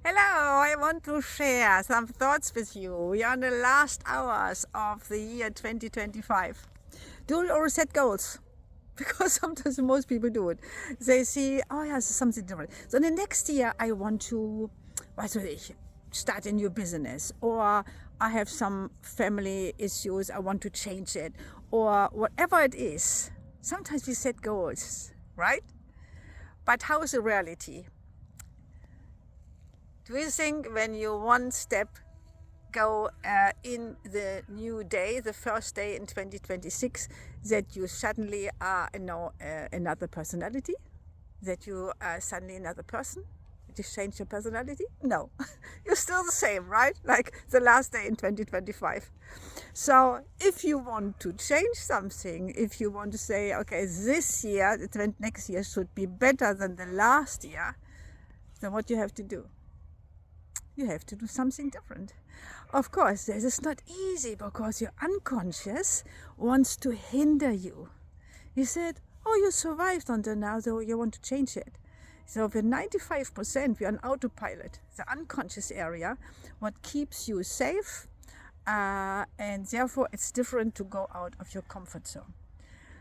Hello, I want to share some thoughts with you. We are in the last hours of the year 2025. Do you already set goals? Because sometimes most people do it. They see, oh yeah, something different. So the next year I want to, was weiß ich, start a new business, or I have some family issues, I want to change it, or whatever it is. Sometimes we set goals, right? But how is the reality? Do you think when you one step go in the new day, the first day in 2026, that you suddenly are another personality? That you are suddenly another person? That you change your personality? No, you're still the same, right? Like the last day in 2025. So if you want to change something, if you want to say, okay, this year, next year should be better than the last year, then what you have to do? You have to do something different. Of course, this is not easy because your unconscious wants to hinder you. You said, oh, you survived until now, so you want to change it. So with 95%, we're on autopilot, the unconscious area, what keeps you safe, and therefore it's different to go out of your comfort zone.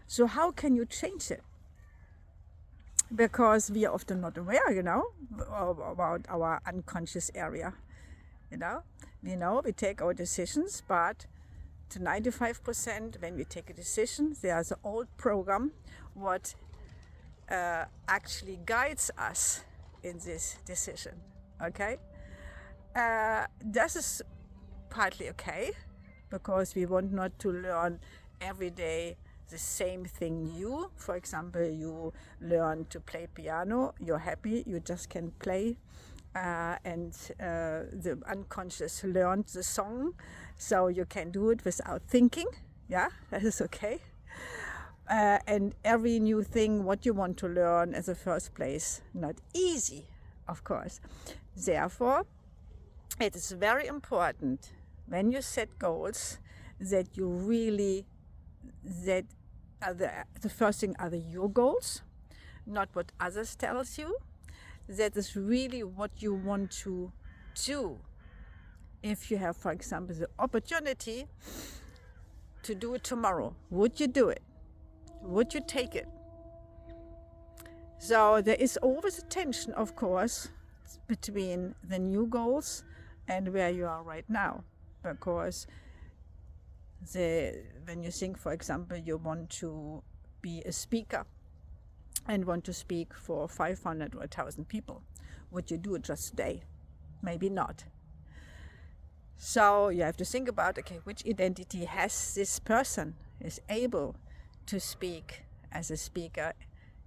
So how can you change it? Because we are often not aware, about our unconscious area. We take our decisions, but to 95%, when we take a decision, there's an old program what actually guides us in this decision. Okay, this is partly okay because we want not to learn every day the same thing new. For example, you learn to play piano, you're happy, you just can play, and the unconscious learned the song, so you can do it without thinking. Yeah, that is okay. And every new thing what you want to learn as a first place, not easy, of course. Therefore, it is very important when you set goals that you really, that the first thing are your goals, not what others tells you. That is really what you want to do. If you have, for example, the opportunity to do it tomorrow, would you do it? Would you take it? So there is always a tension, of course, between the new goals and where you are right now, because when you think, for example, you want to be a speaker and want to speak for 500 or 1,000 people, would you do it just today? Maybe not. So you have to think about, okay, which identity has this person is able to speak as a speaker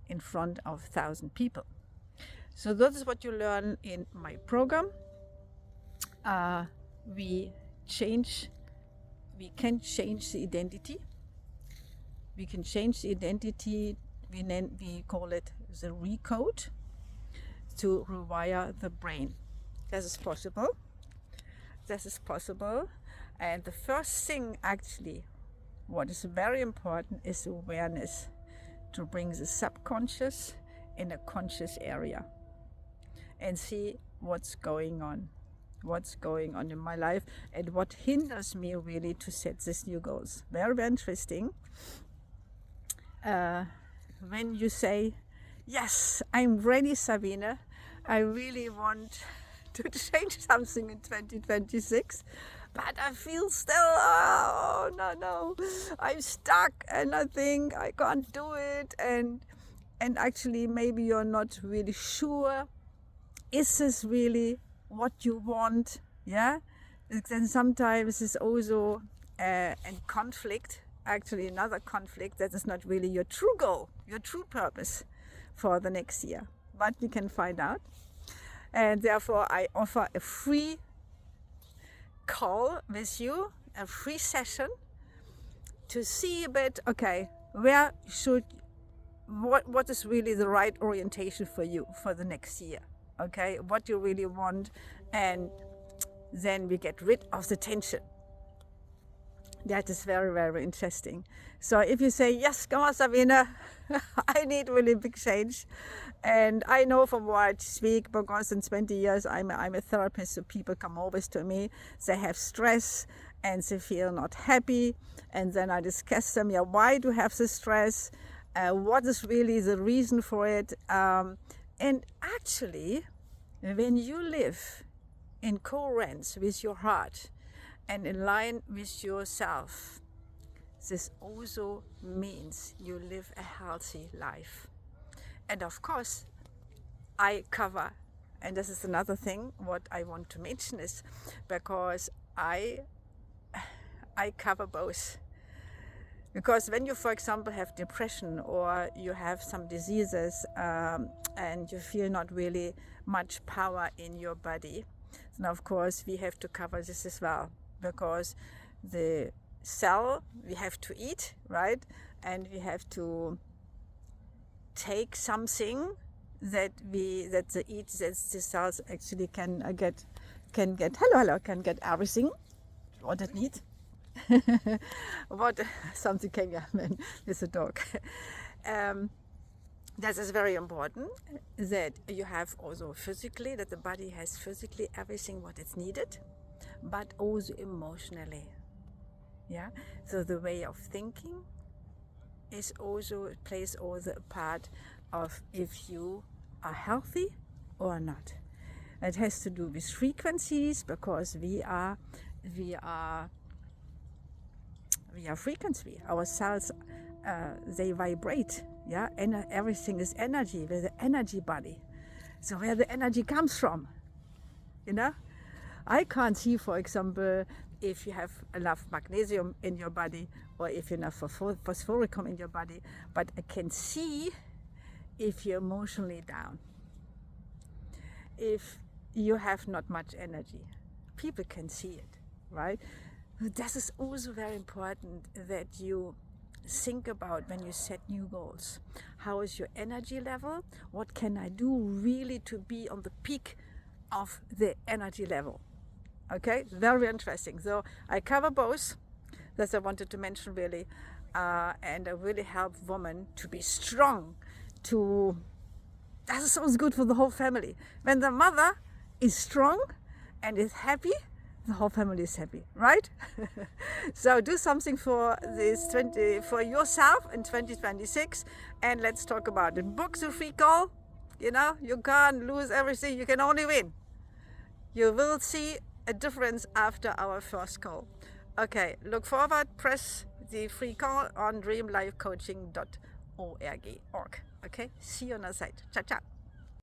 in front of 1,000 people. So that is what you learn in my program. We can change the identity. We can change the identity. We call it the recode, to rewire the brain. This is possible. And the first thing, actually, what is very important is awareness, to bring the subconscious in a conscious area and see what's going on in my life and what hinders me really to set these new goals. Very, very interesting. When you say, yes, I'm ready, Sabine, I really want to change something in 2026, but I feel still, oh, no, I'm stuck and I think I can't do it, and actually maybe you're not really sure, is this really what you want? Yeah, then sometimes it's also a conflict, actually another conflict, that is not really your true goal, your true purpose for the next year, but we can find out. And therefore I offer a free call with you, a free session, to see a bit, okay, what is really the right orientation for you for the next year, okay, what you really want, and then we get rid of the tension. That is very, very interesting. So if you say, yes, come on, Sabina, I need really big change. And I know from what I speak, because in 20 years I'm a therapist, so people come always to me, they have stress and they feel not happy. And then I discuss them, yeah, why do you have this stress? What is really the reason for it? And actually, when you live in coherence with your heart, and in line with yourself, this also means you live a healthy life. And of course, I cover, and this is another thing what I want to mention is because I cover both. Because when you, for example, have depression or you have some diseases and you feel not really much power in your body, then of course we have to cover this as well. Because the cell we have to eat, right? And we have to take something that the cells actually can get everything what it needs. What something came with a dog. That is very important, that you have also physically, that the body has physically everything what is needed, but also emotionally. Yeah, so the way of thinking is also plays also a part of if you are healthy or not. It has to do with frequencies, because we are frequency. Our cells they vibrate. Yeah, and everything is energy. We're the energy body. So where the energy comes from, you know. I can't see, for example, if you have enough magnesium in your body or if you have phosphoricum in your body, but I can see if you're emotionally down, if you have not much energy. People can see it, right? This is also very important that you think about when you set new goals. How is your energy level? What can I do really to be on the peak of the energy level? Okay, very interesting. So I cover both. That's I wanted to mention really, and I really help women to be strong. That sounds good for the whole family. When the mother is strong and is happy, the whole family is happy, right? So do something for for yourself in 2026, and let's talk about it. Book the free call. You know, you can't lose everything. You can only win. You will see a difference after our first call. Okay, look forward, press the free call on dreamlifecoaching.org. Okay, see you on the site. Ciao, ciao.